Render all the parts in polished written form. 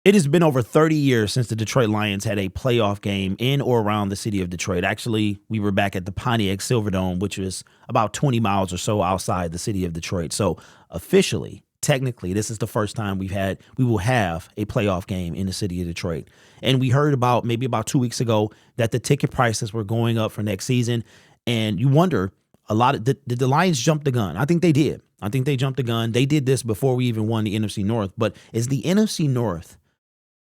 It has been over 30 years since the Detroit Lions had a playoff game in or around the city of Detroit. Actually, we were back at the Pontiac Silverdome, which is about 20 miles or so outside the city of Detroit. So officially, technically, this is the first time we will have a playoff game in the city of Detroit. And we heard about maybe about 2 weeks ago that the ticket prices were going up for next season. And you wonder did the Lions jump the gun? I think they did. I think they jumped the gun. They did this before we even won the NFC North. But is the NFC North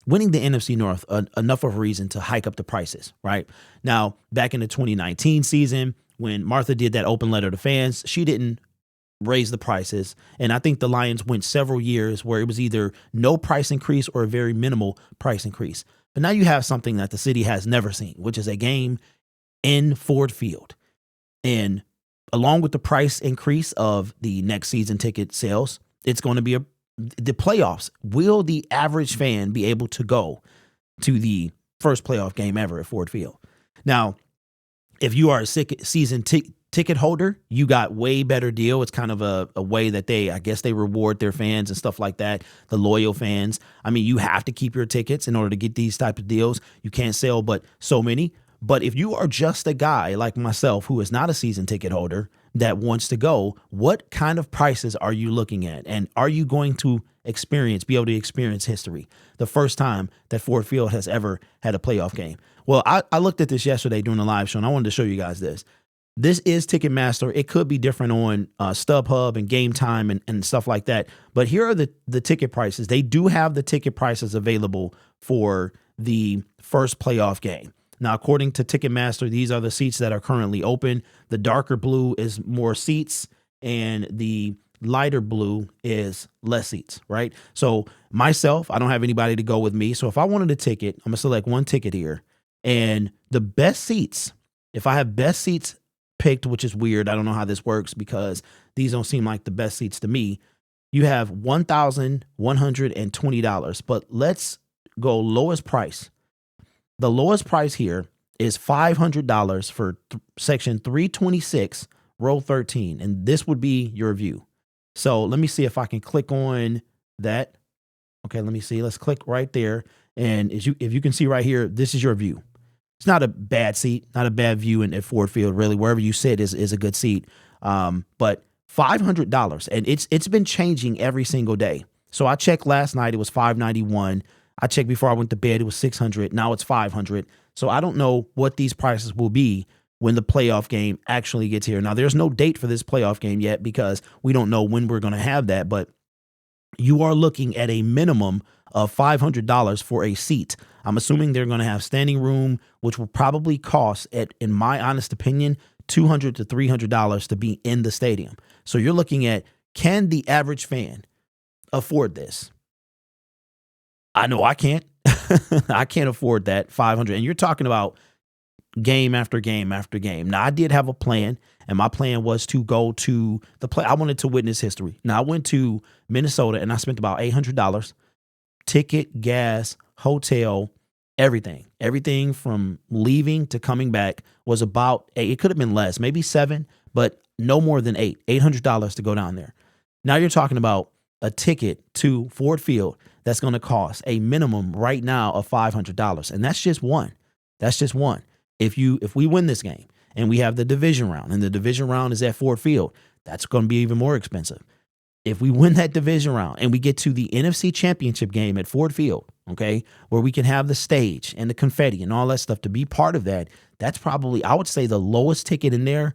winning the NFC North enough of a reason to hike up the prices, right? Now, back in the 2019 season, when Martha did that open letter to fans, she didn't raise the prices. And I think the Lions went several years where it was either no price increase or a very minimal price increase. But now you have something that the city has never seen, which is a game in Ford Field. And along with the price increase of the next season ticket sales, it's going to be the playoffs. Will the average fan be able to go to the first playoff game ever at Ford Field? Now, if you are a season ticket holder, you got way better deal. It's kind of a way that I guess they reward their fans and stuff like that, the loyal fans. I mean, you have to keep your tickets in order to get these type of deals. You can't sell but so many. But if you are just a guy like myself who is not a season ticket holder that wants to go, what kind of prices are you looking at? And are you going to be able to experience history? The first time that Ford Field has ever had a playoff game. Well, I looked at this yesterday during the live show, and I wanted to show you guys this. This is Ticketmaster. It could be different on StubHub and Game Time and stuff like that. But here are the ticket prices. They do have the ticket prices available for the first playoff game. Now, according to Ticketmaster, these are the seats that are currently open. The darker blue is more seats, and the lighter blue is less seats, right? So myself, I don't have anybody to go with me. So if I wanted a ticket, I'm going to select one ticket here. And the best seats, if I have best seats picked, which is weird, I don't know how this works because these don't seem like the best seats to me, you have $1,120. But let's go lowest price. The lowest price here is $500 for section 326, row 13. And this would be your view. So let me see if I can click on that. Okay, let me see. Let's click right there. And if you can see right here, this is your view. It's not a bad seat, not a bad view at Ford Field, really. Wherever you sit is a good seat. But $500. And it's been changing every single day. So I checked last night. It was $591. I checked before I went to bed. It was $600. Now it's $500. So I don't know what these prices will be when the playoff game actually gets here. Now, there's no date for this playoff game yet because we don't know when we're going to have that. But you are looking at a minimum of $500 for a seat. I'm assuming they're going to have standing room, which will probably cost, in my honest opinion, $200 to $300 to be in the stadium. So you're looking at, can the average fan afford this? I know I can't. I can't afford that $500. And you're talking about game after game after game. Now, I did have a plan, and my plan was to go to the play. I wanted to witness history. Now, I went to Minnesota, and I spent about $800. Ticket, gas, hotel, everything. Everything from leaving to coming back was about $8. It could have been less, maybe $7, but no more than $800 to go down there. Now you're talking about a ticket to Ford Field that's going to cost a minimum right now of $500. And that's just one. That's just one. If we win this game and we have the division round, and the division round is at Ford Field, that's going to be even more expensive. If we win that division round and we get to the NFC Championship game at Ford Field, okay, where we can have the stage and the confetti and all that stuff to be part of that, that's probably, I would say, the lowest ticket in there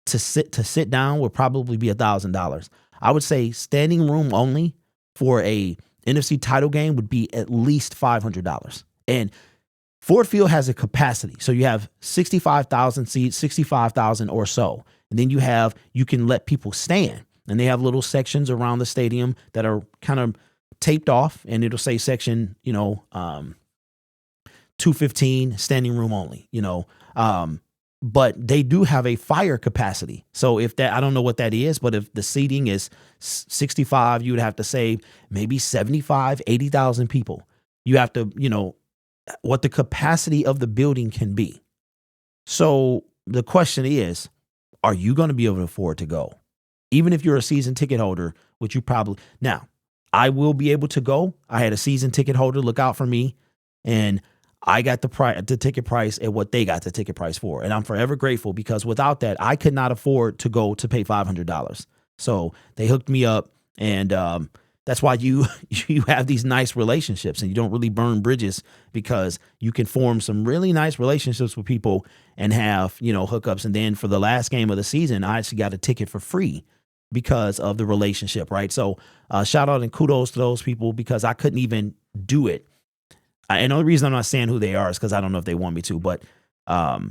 to sit down would probably be $1,000. I would say standing room only for a NFC title game would be at least $500. And Ford Field has a capacity. So you have 65,000 seats, 65,000 or so. And then you can let people stand. And they have little sections around the stadium that are kind of taped off, and it'll say section, 215, standing room only, but they do have a fire capacity. So if that, I don't know what that is, but if the seating is 65, you would have to say maybe 75, 80,000 people. You have to, what the capacity of the building can be. So the question is, are you going to be able to afford to go? Even if you're a season ticket holder, which you probably, now, I will be able to go. I had a season ticket holder look out for me, and I got the ticket price at what they got the ticket price for. And I'm forever grateful, because without that, I could not afford to go to pay $500. So they hooked me up, and that's why you have these nice relationships, and you don't really burn bridges, because you can form some really nice relationships with people and have, hookups. And then for the last game of the season, I actually got a ticket for free because of the relationship, right? So shout out and kudos to those people, because I couldn't even do it. And the only reason I'm not saying who they are is because I don't know if they want me to, but are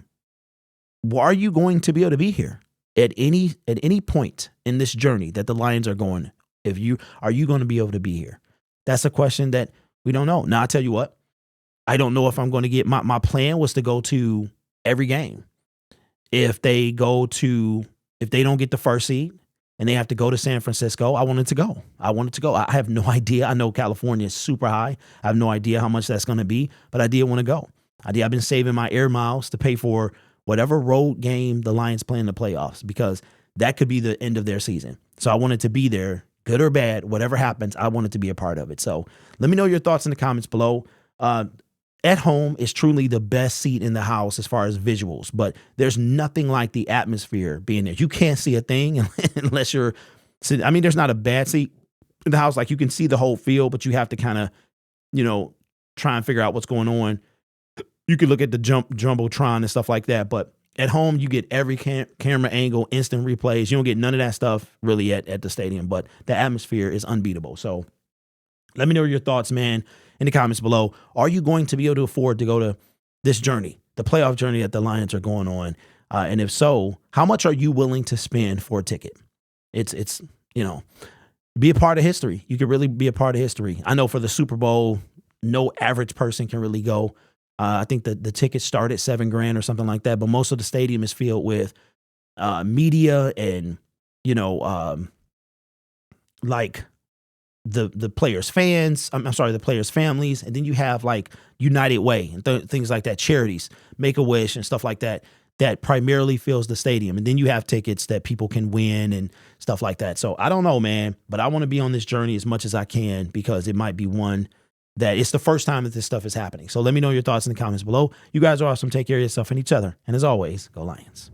you going to be able to be here at any point in this journey that the Lions are going? Are you going to be able to be here? That's a question that we don't know. Now, I'll tell you what, I don't know if I'm going to get, my plan was to go to every game. If they don't get the first seed and they have to go to San Francisco, I wanted to go. I have no idea. I know California is super high. I have no idea how much that's going to be, but I did want to go. I've been saving my air miles to pay for whatever road game the Lions play in the playoffs, because that could be the end of their season. So I wanted to be there, good or bad, whatever happens, I wanted to be a part of it. So let me know your thoughts in the comments below. At home is truly the best seat in the house as far as visuals, but there's nothing like the atmosphere being there. You can't see a thing unless you're sitting. I mean, there's not a bad seat in the house. Like, you can see the whole field, but you have to kind of, try and figure out what's going on. You can look at the jumbotron and stuff like that, but at home, you get every camera angle, instant replays. You don't get none of that stuff really at the stadium, but the atmosphere is unbeatable. So let me know your thoughts, man, in the comments below. Are you going to be able to afford to go to this journey, the playoff journey that the Lions are going on? And if so, how much are you willing to spend for a ticket? It's be a part of history. You can really be a part of history. I know for the Super Bowl, no average person can really go. I think that the tickets start at $7,000 or something like that, but most of the stadium is filled with media and like the players' fans. The players' families, and then you have like United Way and things like that, charities, Make-A-Wish and stuff like that. That primarily fills the stadium, and then you have tickets that people can win and stuff like that. So I don't know, man, but I want to be on this journey as much as I can, because it might be one that it's the first time that this stuff is happening. So let me know your thoughts in the comments below. You guys are awesome. Take care of yourself and each other. And as always, go Lions.